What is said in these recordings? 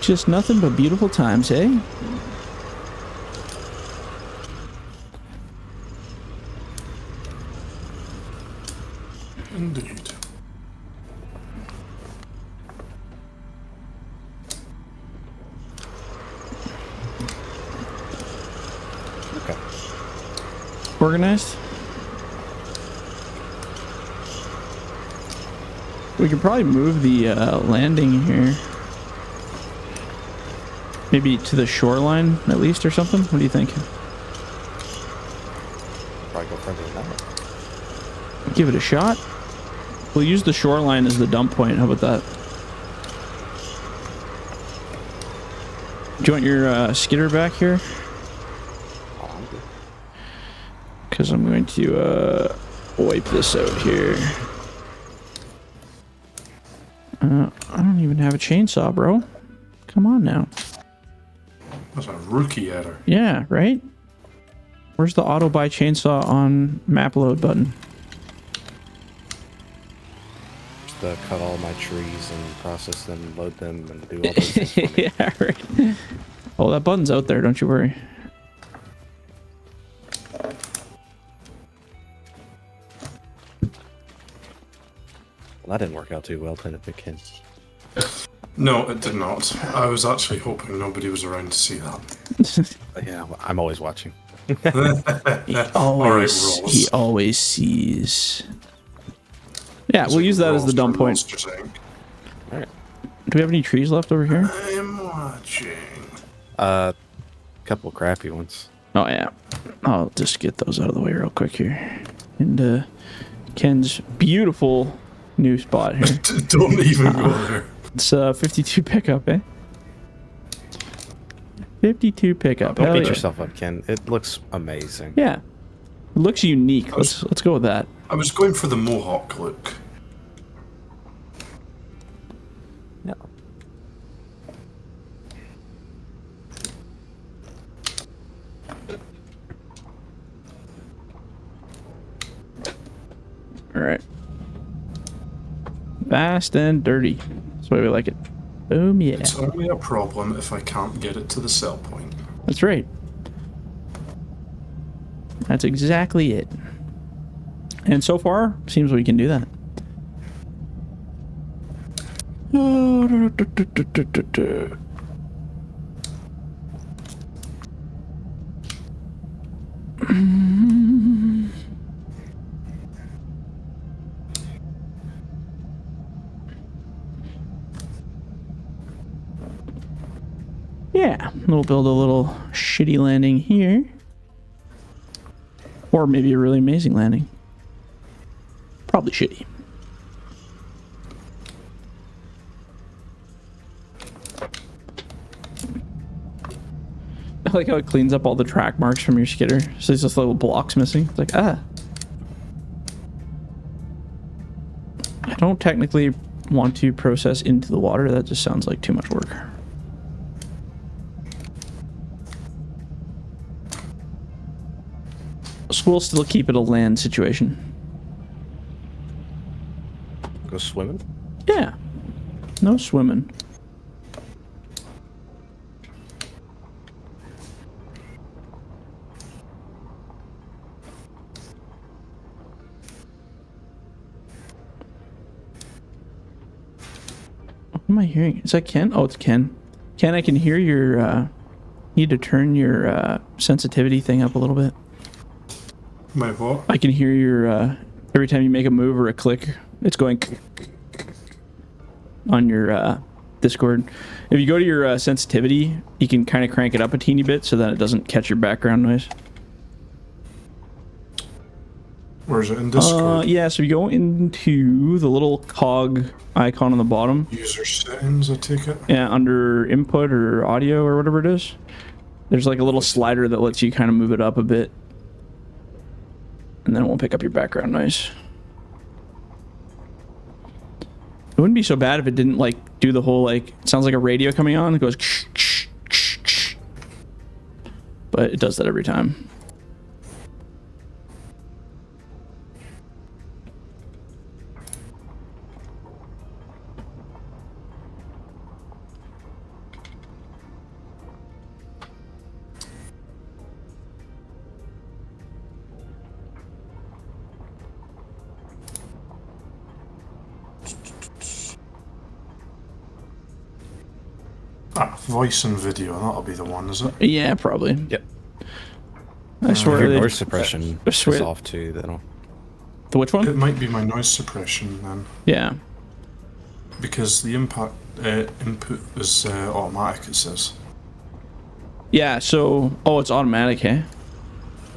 Just nothing but beautiful times, eh? Indeed. Okay. Organized. We could probably move the landing here. Maybe to the shoreline at least or something? What do you think? Probably go further than that. Give it a shot. We'll use the shoreline as the dump point. How about that? Do you want your skidder back here? Oh, I'm good. Because I'm going to wipe this out here. I don't even have a chainsaw, bro. Come on now. That's a rookie error. Yeah, right? Where's the auto buy chainsaw on map load button? Just cut all my trees and process them, load them, and do all those things for me. Yeah, right. Oh, that button's out there, don't you worry. Well, that didn't work out too well, did it, Ken? No, it did not. I was actually hoping nobody was around to see that. Yeah, well, I'm always watching. He always sees. Yeah, we'll use that as the dump point. All right. Do we have any trees left over here? I'm watching. Couple crappy ones. Oh, yeah. I'll just get those out of the way real quick here. And Ken's beautiful new spot here. Don't even go there. It's 52 pickup, eh? 52 pickup. Don't Hell beat yeah. yourself up, Ken. It looks amazing. Yeah. It looks unique. Let's go with that. I was going for the Mohawk look. Yeah. All right. Fast and dirty. That's the way we like it. Boom, yeah. It's only a problem if I can't get it to the sell point. That's right. That's exactly it. And so far, seems we can do that. Yeah, we'll build a little shitty landing here. Or maybe a really amazing landing. Probably shitty. I like how it cleans up all the track marks from your skidder. So there's just little blocks missing. It's like, I don't technically want to process into the water. That just sounds like too much work. So we'll still keep it a land situation. Go swimming? Yeah. No swimming. What am I hearing? Is that Ken? Oh, it's Ken. Ken, I can hear your, need to turn your, sensitivity thing up a little bit. My what? I can hear your, every time you make a move or a click, it's going on your, Discord. If you go to your, sensitivity, you can kind of crank it up a teeny bit so that it doesn't catch your background noise. Where is it? In Discord? Yeah, so you go into the little cog icon on the bottom. User settings, I take it. Yeah, under input or audio or whatever it is. There's like a little slider that lets you kind of move it up a bit. And then it won't pick up your background noise. It wouldn't be so bad if it didn't like do the whole like, it sounds like a radio coming on. It goes but it does that every time. voice and video, that'll be the one, is it? Yeah, probably. Yep. I swear. Your they- noise suppression I swear- is off too. That'll. The which one? It might be my noise suppression then, Yeah. because the input is automatic, it says. Yeah, so... Oh, it's automatic, hey?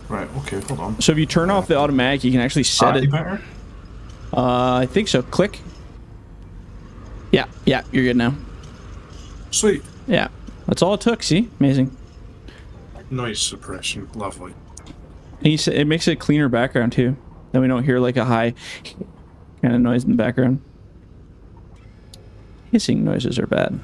Right, okay, hold on. So if you turn off the automatic, you can actually set Any it... better? I think so. Click. Yeah, you're good now. Sweet. Yeah. That's all it took, see? Amazing. Noise suppression, lovely. And it makes it a cleaner background, too. Then we don't hear, like, a high kind of noise in the background. Hissing noises are bad.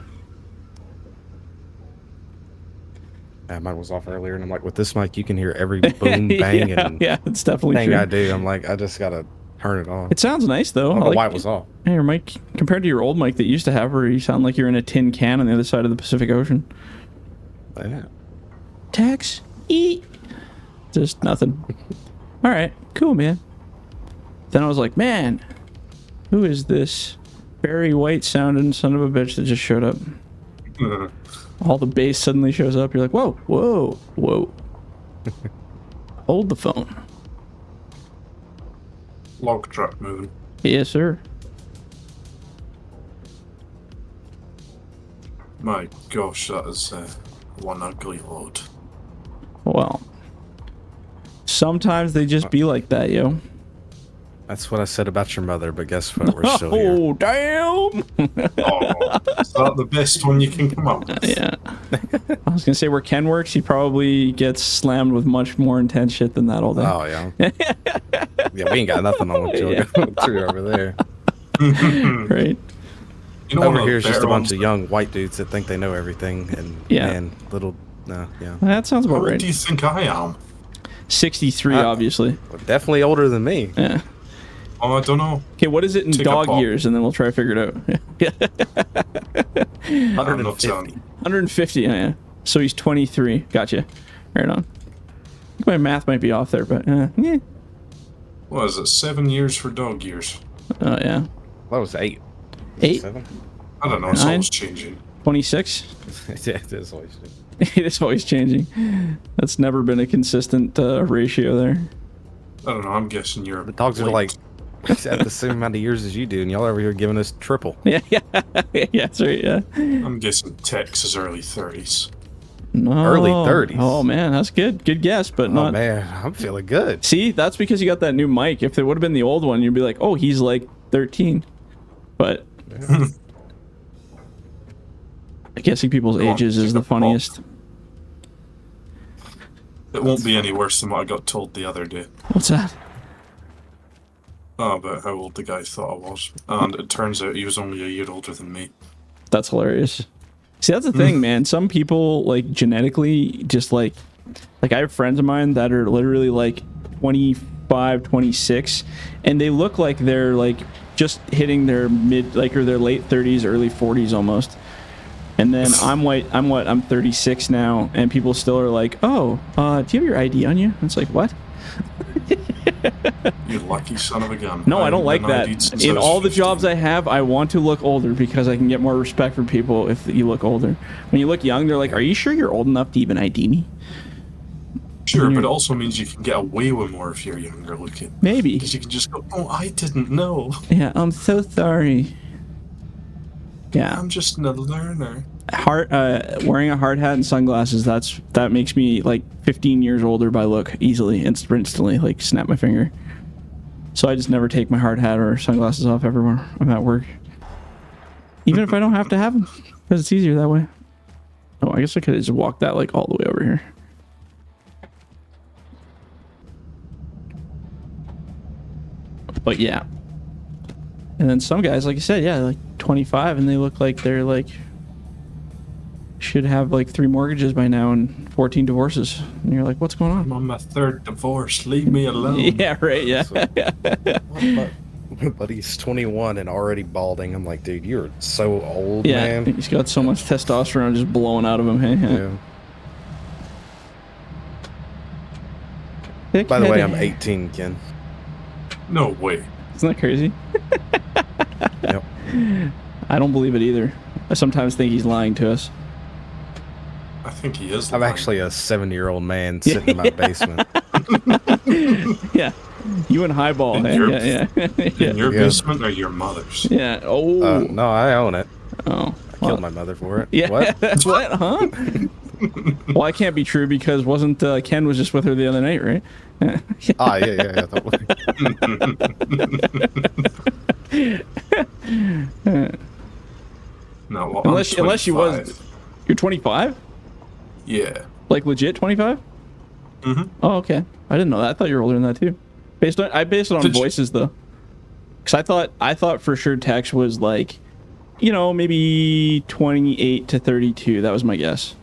Yeah, mine was off earlier, and I'm like, with this mic, you can hear every boom, bang, yeah, and yeah, it's definitely thing true. I do. I'm like, I just gotta turn it off. It sounds nice, though. I don't know like why it was off. Hey, your mic, compared to your old mic that you used to have, where you sound like you're in a tin can on the other side of the Pacific Ocean. Yeah. Tax. Eat. Just nothing. All right, cool, man. Then I was like, man, who is this Barry White sounding son of a bitch that just showed up? All the bass suddenly shows up. You're like, whoa, whoa, whoa. Hold the phone. Log truck moving. Yes, sir. My gosh, that is one ugly load. Well, sometimes they just be like that, yo. That's what I said about your mother, but guess what? We're still here. Oh, damn. Oh, is that the best one you can come up with? Yeah. I was going to say where Ken works, he probably gets slammed with much more intense shit than that all day. Oh, yeah. Yeah, we ain't got nothing on what you're going through over there. Right. You know, Over here is just a bunch of young white dudes that think they know everything, and Yeah. man, little, no, yeah. That sounds How about old right. do you think I am? 63, obviously. Well, definitely older than me. Yeah. Oh, I don't know. Okay, what is it in Take a dog poll. years, and then we'll try to figure it out. I'm not 150. telling you. 150, yeah. So he's 23. Gotcha. Right on. I think my math might be off there, but yeah. What is it? 7 years for dog years? Oh, yeah. That was 8. 8? 7? I don't know. It's 9? always changing. 26? Yeah, it is always. It is always changing. That's never been a consistent ratio there. I don't know. I'm guessing you're. The dogs are like at the same amount of years as you do, and y'all over here giving us triple. Yeah, yeah. Yeah, that's right, yeah. I'm guessing Tex is early 30s. No. Early 30s. Oh, man, that's good. Good guess, but Oh not... man, I'm feeling good. See, that's because you got that new mic. If it would have been the old one, you'd be like, oh, he's like 13. But... guessing people's Go on, ages is take the a poll. funniest. It won't be any worse than what I got told the other day. What's that? Oh, about how old the guy thought I was. And it turns out he was only a year older than me. That's hilarious. See, that's the thing, man. Some people, like, genetically, just, like I have friends of mine that are literally, like, 25, 26, and they look like they're, like, just hitting their mid, like, or their late 30s, early 40s almost. And then I'm 36 now, and people still are like, oh, do you have your ID on you? And it's like, what? You lucky son of a gun. No, I don't like haven't been that. ID'd since I In was all the 15. jobs I have, I want to look older because I can get more respect from people if you look older. When you look young, they're like, are you sure you're old enough to even ID me? Sure, but it also means you can get away with more if you're younger looking. Maybe. Because you can just go, oh, I didn't know. Yeah, I'm so sorry. Yeah. I'm just a learner. Wearing a hard hat and sunglasses, that makes me like 15 years older by look easily, instantly, like snap my finger. So I just never take my hard hat or sunglasses off ever when I'm at work. Even if I don't have to have them, because it's easier that way. Oh, I guess I could have just walked that like all the way over here. But yeah. And then some guys, like you said, yeah, like 25, and they look like they're like should have like 3 mortgages by now and 14 divorces. And you're like, what's going I'm on? on my 3rd divorce. Leave me alone. Yeah, right, yeah. My buddy's 21 and already balding. I'm like, dude, you're so old, Yeah, man. he's got so much testosterone just blowing out of him. Hey, Yeah. Thick By the way, head. I'm 18, Ken. No way. Isn't that crazy? Yep. I don't believe it either. I sometimes think he's lying to us. I think he is. I'm lying. actually a 70-year-old man sitting in my basement. Yeah. You and Highball. In eh? your- Yeah. In your Yeah. basement or your mother's? Yeah. Oh. No, I own it. Oh. I killed my mother for it. Yeah. What? What? Huh? Well, that can't be true because wasn't Ken was just with her the other night, right? Ah, yeah. No, well, Unless she was. 25. You're 25? Yeah. Like legit 25? Mm-hmm. Oh, okay. I didn't know that. I thought you were older than that too. I based it on Did you- voices though. Cause I thought for sure Tex was like, you know, maybe 28 to 32. That was my guess.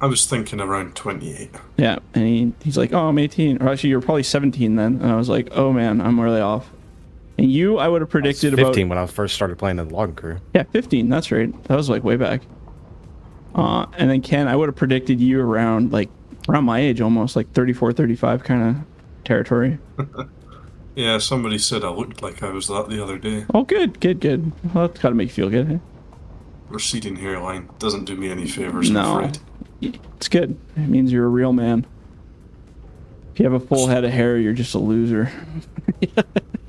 I was thinking around 28. Yeah, and he's like, oh, I'm 18. Or actually, you're probably 17 then. And I was like, oh man, I'm really off. And you, I would have predicted 15 about when I first started playing in the logging crew. yeah, 15. That's right. That was like way back. And then Ken, I would have predicted you around my age, almost like 34, 35 kind of territory. Yeah, somebody said I looked like I was that the other day. Oh, good. Well, that's got to make you feel good. Eh? Receding hairline doesn't do me any favors, No. I'm afraid. It's good. It means you're a real man. If you have a full head of hair, you're just a loser.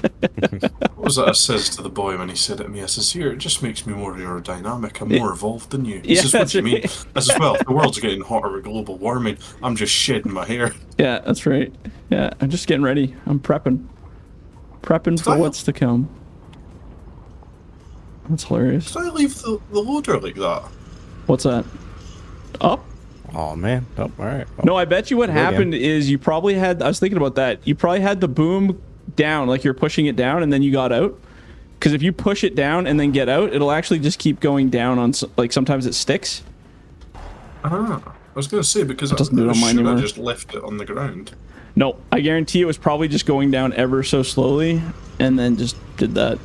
What was that I says to the boy when he said it to me? I says, here, it just makes me more aerodynamic. I'm more evolved than you. He Yeah, says, what that's do you mean? right. I says, well, the world's getting hotter with global warming. I'm just shedding my hair. Yeah, that's right. Yeah, I'm just getting ready. I'm prepping for Style. what's to come. That's hilarious. Did I leave the loader like that? What's that? Up? Oh, man. Oh, all right. Well, No, I bet you what Go again. happened is you probably had. I was thinking about that. You probably had the boom down, like you're pushing it down, and then you got out. Because if you push it down and then get out, it'll actually just keep going down on. Like sometimes it sticks. Ah, I was going to say, because doesn't do it on mine I anymore. just left it on the ground. No, I guarantee it was probably just going down ever so slowly, and then just did that.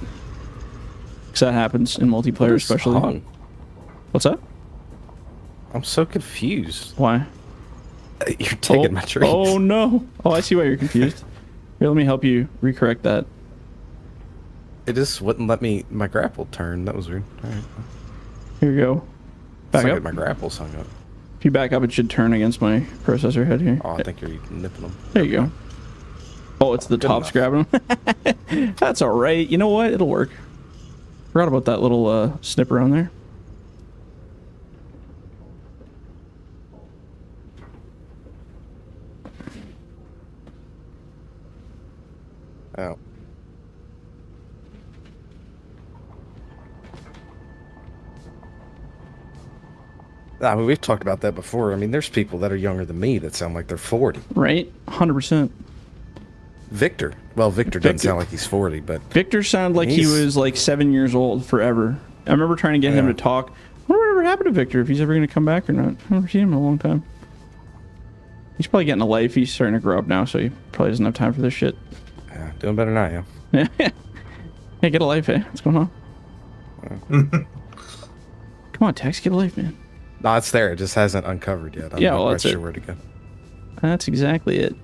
Because that happens in multiplayer, What is especially. hung? What's that? I'm so confused. Why? You're taking my trees. Oh no! Oh, I see why you're confused. Here, let me help you recorrect that. It just wouldn't let me. My grapple turn. That was weird. All right. Here you go. Back It's like up. my grapple's hung up. If you back up, it should turn against my processor head here. Oh, I think you're nipping them. There you go. Oh, it's the Good tops enough. grabbing them. That's all right. You know what? It'll work. Forgot about that little snip around there. Oh. I mean, we've talked about that before. I mean, there's people that are younger than me that sound like they're 40. Right? 100%. Victor. Well, Victor doesn't Victor. sound like he's 40, but Victor sounded like he He's- was like 7 years old forever. I remember trying to get him Yeah. to talk. I wonder whatever happened to Victor, if he's ever going to come back or not. I haven't seen him in a long time. He's probably getting a life. He's starting to grow up now, so he probably doesn't have time for this shit. yeah, doing better than I am. Hey, get a life, eh? What's going on? Come on, Tex, get a life, man. No, it's there. It just hasn't uncovered yet. I'm Yeah, not well, quite that's sure it. where to go. That's exactly it.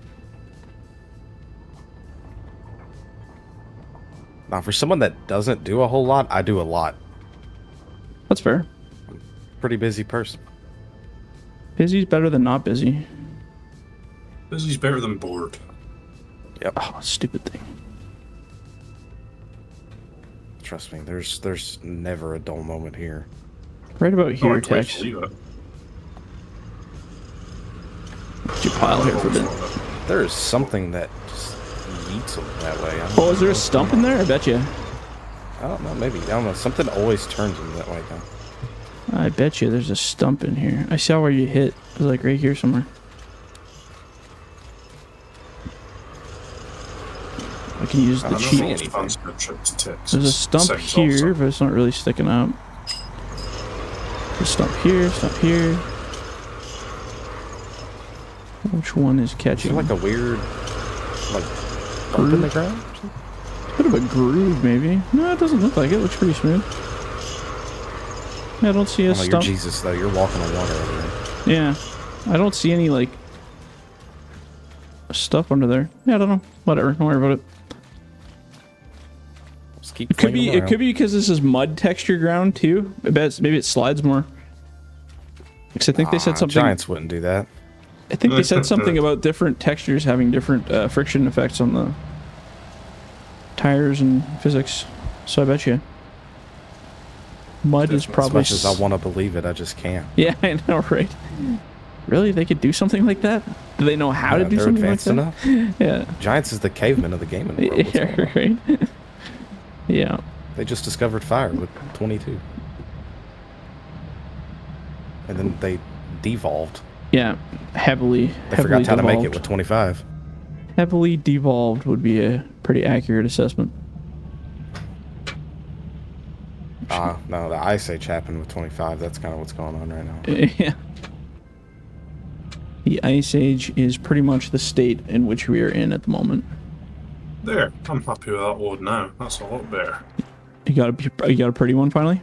Now, for someone that doesn't do a whole lot, I do a lot. That's fair. Pretty busy person. Busy's better than not busy. Busy's better than bored. Yep. Oh, stupid thing. Trust me, there's never a dull moment here. Right about Oh, here, I'd quite Tex. believe it. Put your pile here for a bit. There is something that just yeets them that way. Oh, is there a stump in there? I bet you. I don't know, maybe. I don't know. Something always turns them that way, though. I bet you there's a stump in here. I saw where you hit. It was like right here somewhere. I can use I the don't know cheat. if it's fancy a trip to Texas. There's a stump Sounds here, awesome. but it's not really sticking out. There's a stump here, stump here. Which one is Is catching? there like a weird, like, bump in the ground? or something? Bit of a groove, maybe. No, it doesn't look like it. It looks pretty smooth. Yeah, I don't see a Oh, you're stump. Jesus, though. You're walking on water over there. Yeah, I don't see any like stuff under there. Yeah, I don't know. Whatever. Don't worry about it. Just keep It could be. flinging It them could be because this is mud texture ground too. I bet maybe it slides more. Because I think they said something. Giants wouldn't do that. I think they said something about different textures having different friction effects on the tires and physics. So I bet you mud is probably... As much as I want to believe it, I just can't. Yeah, I know, right? Really? They could do something like that? Do they know how to do something like that? Enough. Yeah. Giants is the caveman of the gaming world. Yeah, right? Yeah. They just discovered fire with 22. And then they devolved. Yeah, heavily Forgot how devolved. to make it with 25. Heavily devolved would be a pretty accurate assessment. No, the Ice Age happened with 25. That's kind of what's going on right now. Yeah. The Ice Age is pretty much the state in which we are in at the moment. There, I'm happy with that wood now. That's a lot better. You got a pretty one finally?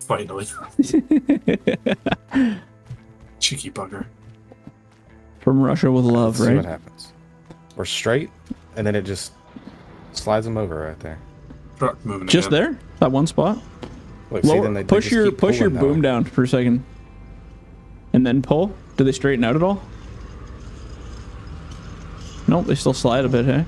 Finally. Cheeky bugger. From Russia with love, Let's see right? what happens. We're straight, and then it just slides them over right there. Truck moving Just again. there? That one spot? Look, see, Lower, then they push just your keep push your pulling boom that way. down for a second. And then pull. Do they straighten out at all? Nope, they still slide a bit, hey?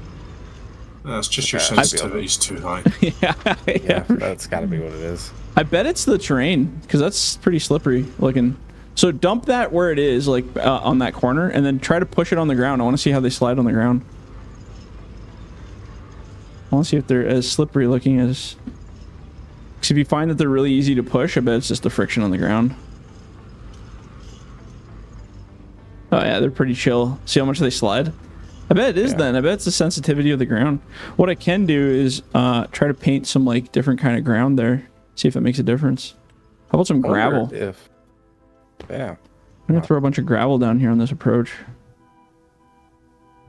That's just your Okay, sensitivity's too high. Yeah, Yeah, that's got to be what it is. I bet it's the terrain, because that's pretty slippery looking. So dump that where it is, like on that corner, and then try to push it on the ground. I want to see how they slide on the ground. I want to see if they're as slippery looking as... Because if you find that they're really easy to push, I bet it's just the friction on the ground. Oh yeah, they're pretty chill. See how much they slide? I bet it is then. I bet it's the sensitivity of the ground. What I can do is try to paint some like different kind of ground there. See if it makes a difference. How about some gravel? Yeah. I'm gonna throw a bunch of gravel down here on this approach.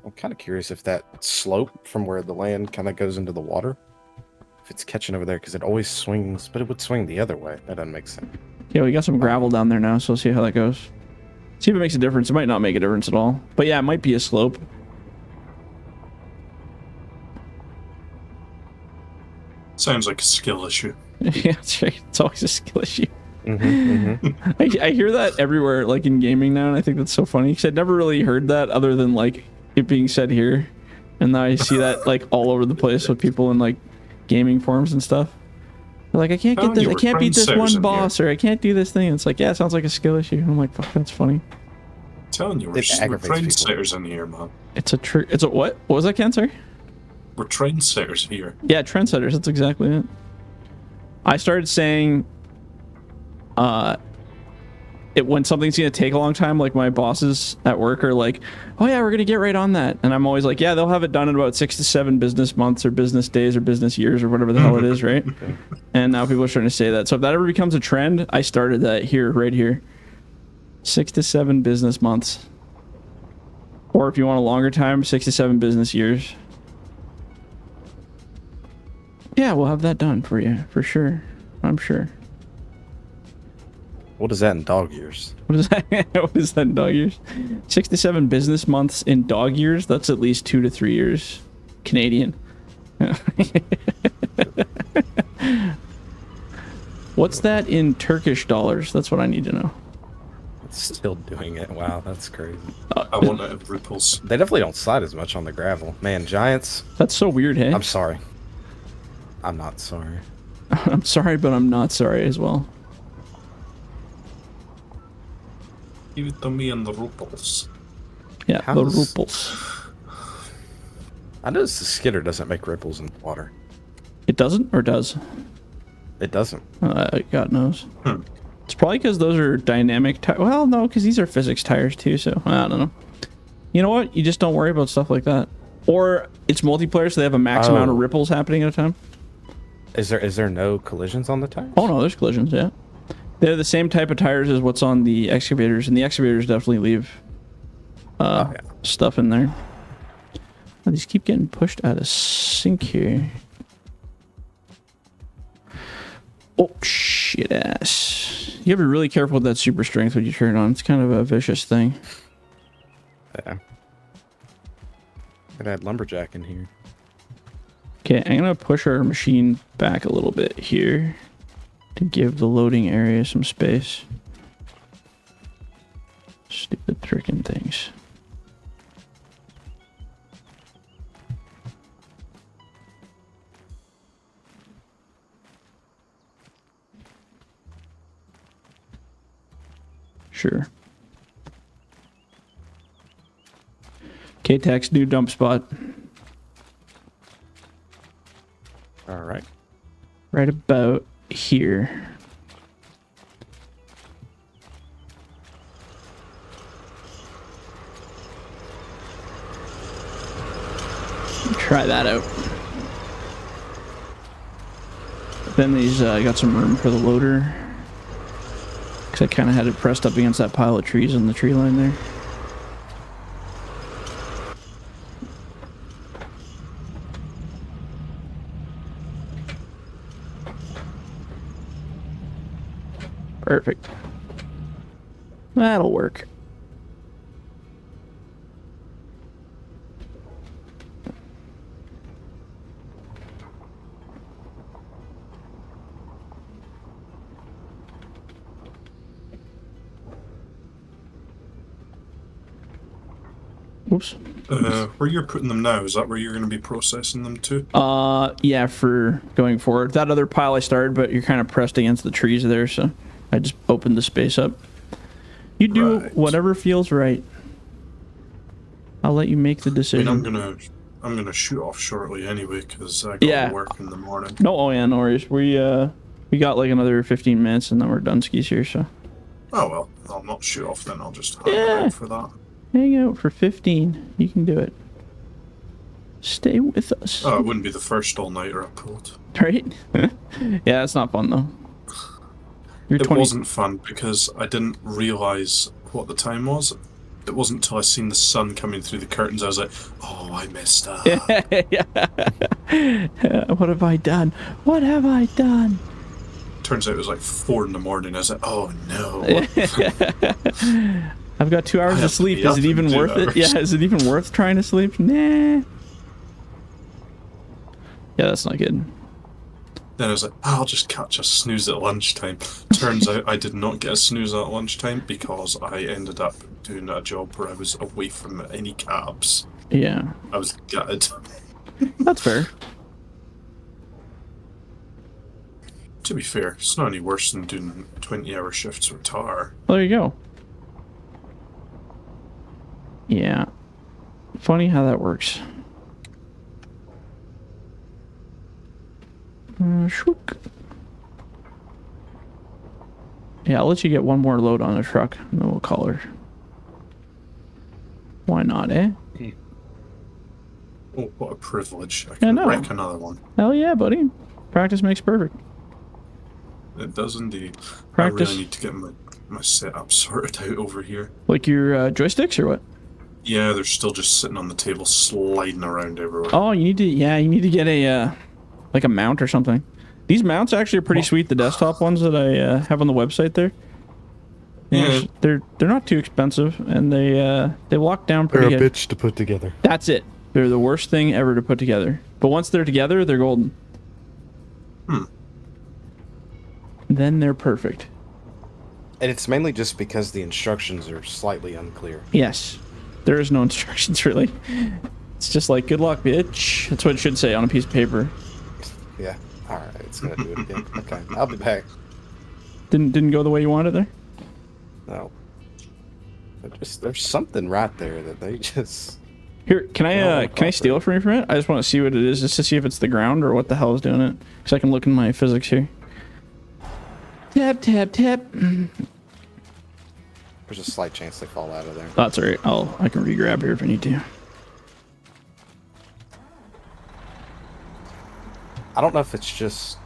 I'm kind of curious if that slope from where the land kind of goes into the water, if it's catching over there, because it always swings, but it would swing the other way. That doesn't make sense. Yeah, we got some gravel down there now, so we'll see how that goes. See if it makes a difference. It might not make a difference at all. But yeah, it might be a slope. Sounds like a skill issue. Yeah, that's right. It's always a skill issue. Mm-hmm. I hear that everywhere, like in gaming now, and I think that's so funny because I'd never really heard that other than like it being said here, and now I see that like all over the place with people in like gaming forums and stuff. They're like, I can't get this, I can't beat this one boss, or I can't do this thing. And it's like, yeah, it sounds like a skill issue. And I'm like, fuck, that's funny. I'm telling you, we're trendsetters in here, man. It's a what? What was that, Ken? Sorry? We're trendsetters here. Yeah, trendsetters. That's exactly it. I started saying, when something's gonna take a long time, like my bosses at work are like, oh yeah, we're gonna get right on that, and I'm always like, yeah, they'll have it done in about 6 to 7 business months or business days or business years or whatever the hell it is, right? And now people are starting to say that. So if that ever becomes a trend, I started that here, right here. 6 to 7 business months, or if you want a longer time, 6 to 7 business years. Yeah, we'll have that done for you for sure. I'm sure. What is that in dog years? What is that? What is that in dog years? 6 to 7 business months in dog years. That's at least 2 to 3 years Canadian. What's that in Turkish dollars? That's what I need to know. It's still doing it. Wow, that's crazy. I want to have ripples. They definitely don't slide as much on the gravel. Man, Giants. That's so weird, hey? I'm sorry. I'm not sorry. I'm sorry, but I'm not sorry as well. Give it to me and the ripples. Yeah, How the does- ripples. I noticed the skidder doesn't make ripples in the water. It doesn't, or does? It doesn't. God knows. It's probably because those are dynamic tires. Well, no, because these are physics tires too, so I don't know. You know what? You just don't worry about stuff like that. Or it's multiplayer, so they have a max amount of ripples happening at a time. Is there no collisions on the tires? Oh no, there's collisions, yeah. They're the same type of tires as what's on the excavators, and the excavators definitely leave stuff in there. Oh, these keep getting pushed out of sync here. Oh, shit ass. You gotta be really careful with that super strength when you turn it on. It's kind of a vicious thing. Yeah. Could add lumberjack in here. Okay, I'm gonna push our machine back a little bit here to give the loading area some space. Stupid freaking things. Sure. K-Tech's new dump spot. All right. Right about here. Try that out. Then these, I got some room for the loader. Because I kind of had it pressed up against that pile of trees in the tree line there. Perfect. That'll work. Oops. Where you're putting them now, is that where you're going to be processing them to? Yeah, for going forward. That other pile I started, but you're kind of pressed against the trees there, so I just opened the space up. You do Right. whatever feels right. I'll let you make the I mean, decision. I'm gonna shoot off shortly anyway, because I got Yeah. work in the morning. No, oh yeah, no worries. We got like another 15 minutes and then we're done skis here, so Oh well, I'll not shoot off then. I'll just hang Yeah. out for that. hang out for 15. You can do it. Stay with us. Oh, it wouldn't be the first all-nighter I pulled. Right? Yeah, it's not fun though. You're It 20. wasn't fun because I didn't realize what the time was. It wasn't until I seen the sun coming through the curtains I was like, oh, I messed up. What have I done? What have I done? Turns out it was like 4 in the morning. I was like, oh no. I've got 2 hours have of to sleep. be Is up it in even 2 worth it? hours. Yeah, is it even worth trying to sleep? Nah. Yeah, that's not good. Then I was like, I'll just catch a snooze at lunchtime. Turns out I did not get a snooze at lunchtime because I ended up doing a job where I was away from any cabs. Yeah, I was gutted. that's fair. To be fair, it's not any worse than doing 20-hour shifts with tar. Well, there you go. Yeah. Funny how that works. Shwook. Yeah, I'll let you get one more load on the truck, and then we'll call her. Why not, eh? Oh, what a privilege. I I can know. wreck another one. Hell yeah, buddy. Practice makes perfect. It does indeed. Practice. I really need to get my setup sorted out over here. Like your joysticks or what? Yeah, they're still just sitting on the table, sliding around everywhere. Oh, you need to get a like a mount or something. These mounts actually are pretty sweet. The desktop ones that I have on the website there. Yeah. They're not too expensive, and they lock down pretty good. bitch to put together. That's it. They're the worst thing ever to put together. But once they're together, they're golden. Then they're perfect. And it's mainly just because the instructions are slightly unclear. Yes. There is no instructions really. It's just like good luck, bitch. That's what it should say on a piece of paper. Yeah. All right, it's gonna do it again. Okay, I'll be back. Didn't go the way you wanted there? No. There's something right there that they just. Here, can I cooperate. steal it from you for a minute? I just want to see what it is, just to see if it's the ground or what the hell is doing it. Because I can look in my physics here. Tap, tap, tap. There's a slight chance they fall out of there. That's alright. I can re-grab here if I need to. I don't know if it's just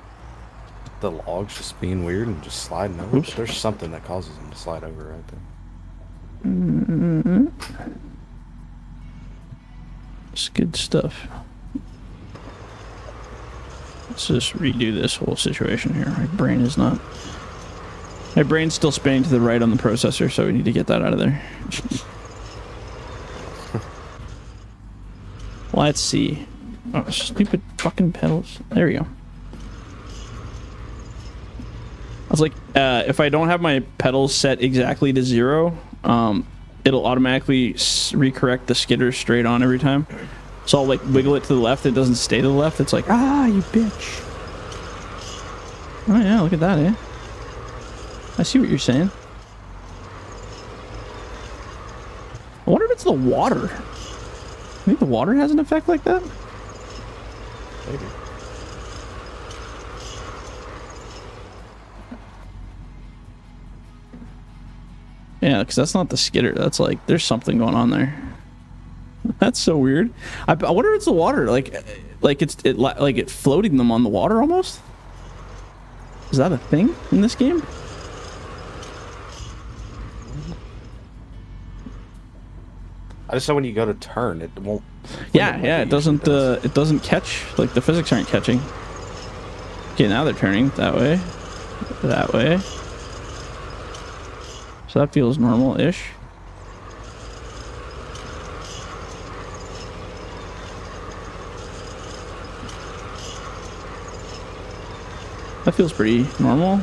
the logs just being weird and just sliding over. Oops. But there's something that causes them to slide over right there. It's good stuff. Let's just redo this whole situation here. My brain's still spinning to the right on the processor, so we need to get that out of there. Let's see. Oh, stupid fucking pedals. There we go. I was like, if I don't have my pedals set exactly to 0, it'll automatically recorrect the skitter straight on every time. So I'll like wiggle it to the left. It doesn't stay to the left. It's like, ah, you bitch. Oh yeah, look at that, eh? I see what you're saying. I wonder if it's the water. I think the water has an effect like that. Maybe. Yeah, because that's not the skitter. That's like, there's something going on there. That's so weird. I wonder if it's the water. Like it floating them on the water almost. Is that a thing in this game? I just know when you go to turn, it won't. Yeah, it doesn't. It doesn't catch. Like the physics aren't catching. Okay, now they're turning that way, that way. So that feels normal-ish. That feels pretty normal.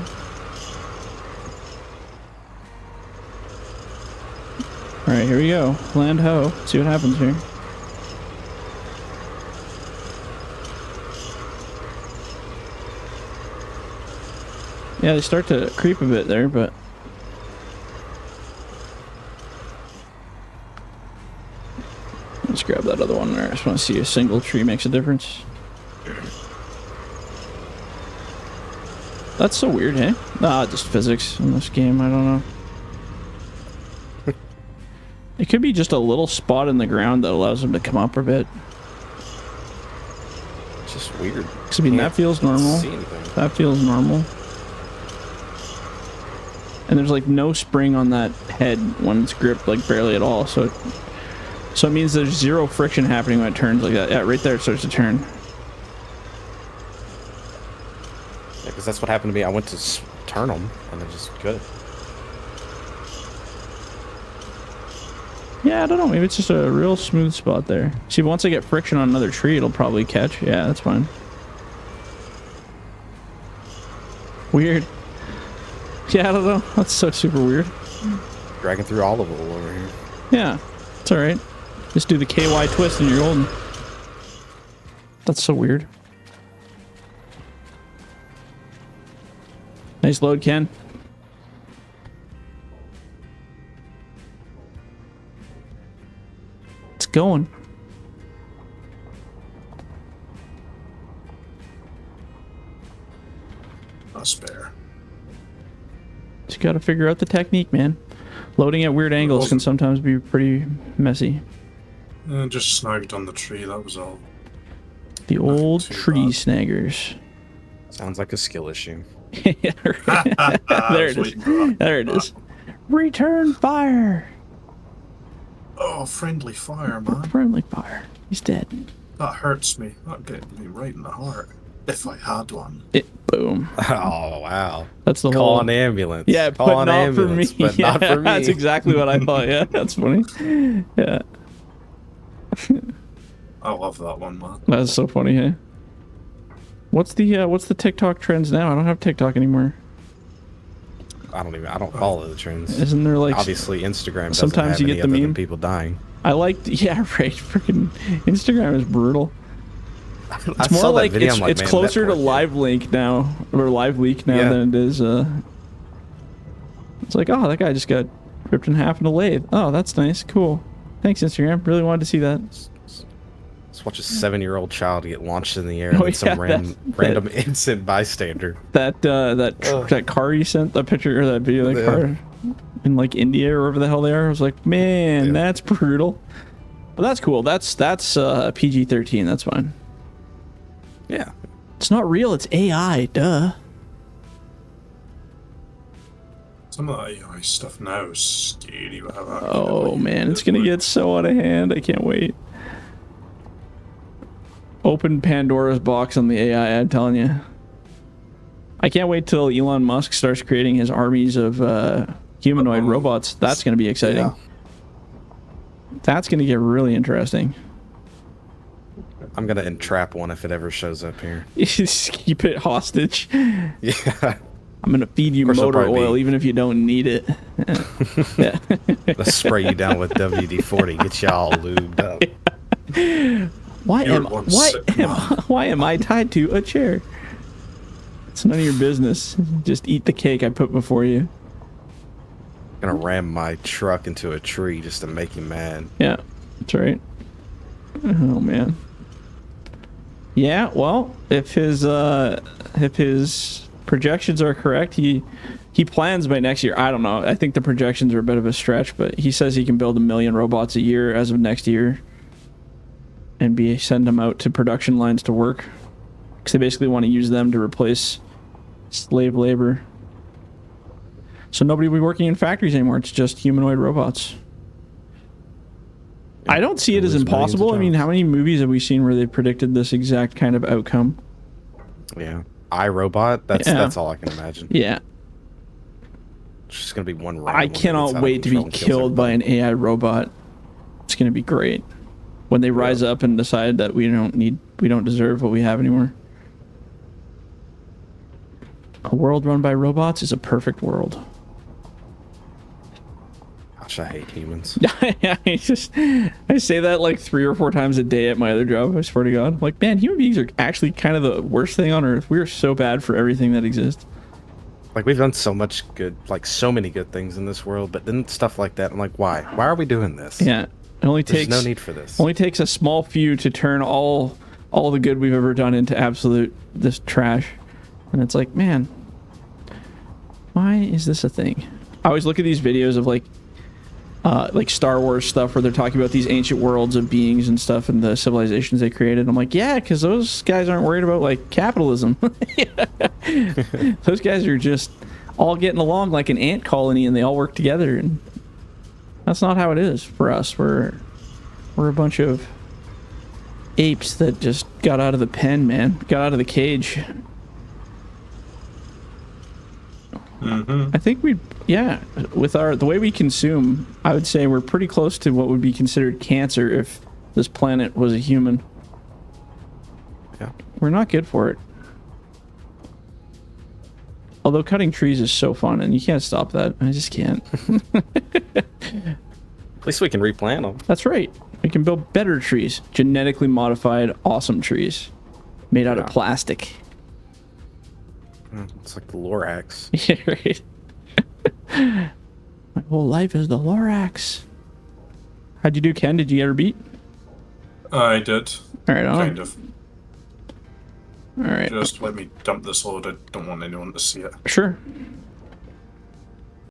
Alright, here we go. Land ho. See what happens here. Yeah, they start to creep a bit there, but... Let's grab that other one there. I just want to see if a single tree makes a difference. That's so weird, hey? Ah, just physics in this game, I don't know. It could be just a little spot in the ground that allows them to come up a bit. It's just weird. I mean, that feels normal. That feels normal. And there's like no spring on that head when it's gripped, like barely at all. So it means there's zero friction happening when it turns like that. Yeah, right there it starts to turn. Yeah, because that's what happened to me. I went to turn them, and they're just good. Yeah, I don't know. Maybe it's just a real smooth spot there. See, once I get friction on another tree, it'll probably catch. Yeah, that's fine. Weird. Yeah, I don't know. That's so super weird. Dragging through olive oil over here. Yeah, it's alright. Just do the KY twist and you're golden. That's so weird. Nice load, Ken. It's going. A spare. Just gotta figure out the technique, man. Loading at weird angles can sometimes be pretty messy. Just snagged on the tree, that was all. The old tree snaggers. Sounds like a skill issue. Yeah, right. There it is. There it is. Return fire. Oh, friendly fire, man. Friendly fire. He's dead. That hurts me. That gets me right in the heart. If I had one. Boom. Oh, wow. That's the Call whole... an ambulance. Yeah, Call but an not for me. ambulance, but Yeah, not for me. that's exactly what I thought. Yeah, that's funny. Yeah. I love that one, man. That's so funny, hey? What's the TikTok trends now? I don't have TikTok anymore. I don't follow the trends. Isn't there like... Obviously, Instagram doesn't sometimes have you any get the other than meme? people dying. I liked... Yeah, right. Freaking Instagram is brutal. It's more like it's closer to Live Link now, or Live Leak now than it is. It's like, oh, that guy just got ripped in half in a lathe. Oh, that's nice. Cool. Thanks, Instagram. Really wanted to see that. Let's watch a 7-year-old child get launched in the air and some random innocent bystander. That car you sent, that picture or that video of the car in like India or wherever the hell they are. I was like, man, that's brutal. But that's cool. That's PG-13. That's fine. Yeah. It's not real. It's AI. Duh. Some of that AI stuff now is scary. Oh man, it's gonna get so out of hand. I can't wait. Open Pandora's box on the AI, I'm telling you. I can't wait till Elon Musk starts creating his armies of humanoid robots. That's gonna be exciting. Yeah. That's gonna get really interesting. I'm gonna entrap one if it ever shows up here. Just keep it hostage. Yeah. I'm gonna feed you Of course, it'll motor probably oil be- even if you don't need it. Yeah. Let's spray you down with WD-40, get you all lubed up. Why You're am one why sick am, man. why am I tied to a chair? It's none of your business. Just eat the cake I put before you. Gonna ram my truck into a tree just to make you mad. Yeah, that's right. Oh man. Yeah, well, if his projections are correct, he plans by next year. I don't know. I think the projections are a bit of a stretch, but he says he can build 1 million robots a year as of next year, and send them out to production lines to work, because they basically want to use them to replace slave labor. So nobody will be working in factories anymore. It's just humanoid robots. I don't see it as Lose millions of impossible. I mean, jobs. how many movies have we seen where they predicted this exact kind of outcome? Yeah. iRobot, that's Yeah. that's all I can imagine. Yeah. It's just gonna be one random I one that gets cannot out of wait to be control and kills killed by an everybody. AI robot. It's going to be great. When they rise up and decide that we don't deserve what we have anymore. A world run by robots is a perfect world. Gosh, I hate humans. I say that like 3 or 4 times a day at my other job. I swear to God. I'm like, man, human beings are actually kind of the worst thing on earth. We are so bad for everything that exists. Like, we've done so much good, like so many good things in this world, but then stuff like that, I'm like, why? Why are we doing this? Yeah, it only There's takes no need for this. only takes a small few to turn all the good we've ever done into absolute this trash, and it's like, man, why is this a thing? I always look at these videos of like Star Wars stuff where they're talking about these ancient worlds of beings and stuff and the civilizations they created. I'm like, yeah, because those guys aren't worried about like capitalism. Those guys are just all getting along like an ant colony, and they all work together. And that's not how it is for us. We're a bunch of apes that just got out of the pen, man. Got out of the cage. I think with the way we consume, I would say we're pretty close to what would be considered cancer if this planet was a human. Yeah. We're not good for it. Although cutting trees is so fun, and you can't stop that. I just can't. At least we can replant them. That's right. We can build better trees. Genetically modified, awesome trees. Made out of Yeah. plastic. It's like the Lorax. Yeah, right. My whole life is the Lorax. How'd you do, Ken? Did you get her beat? I did. All right, on. Kind of. All right. Just let me dump this load. I don't want anyone to see it. Sure.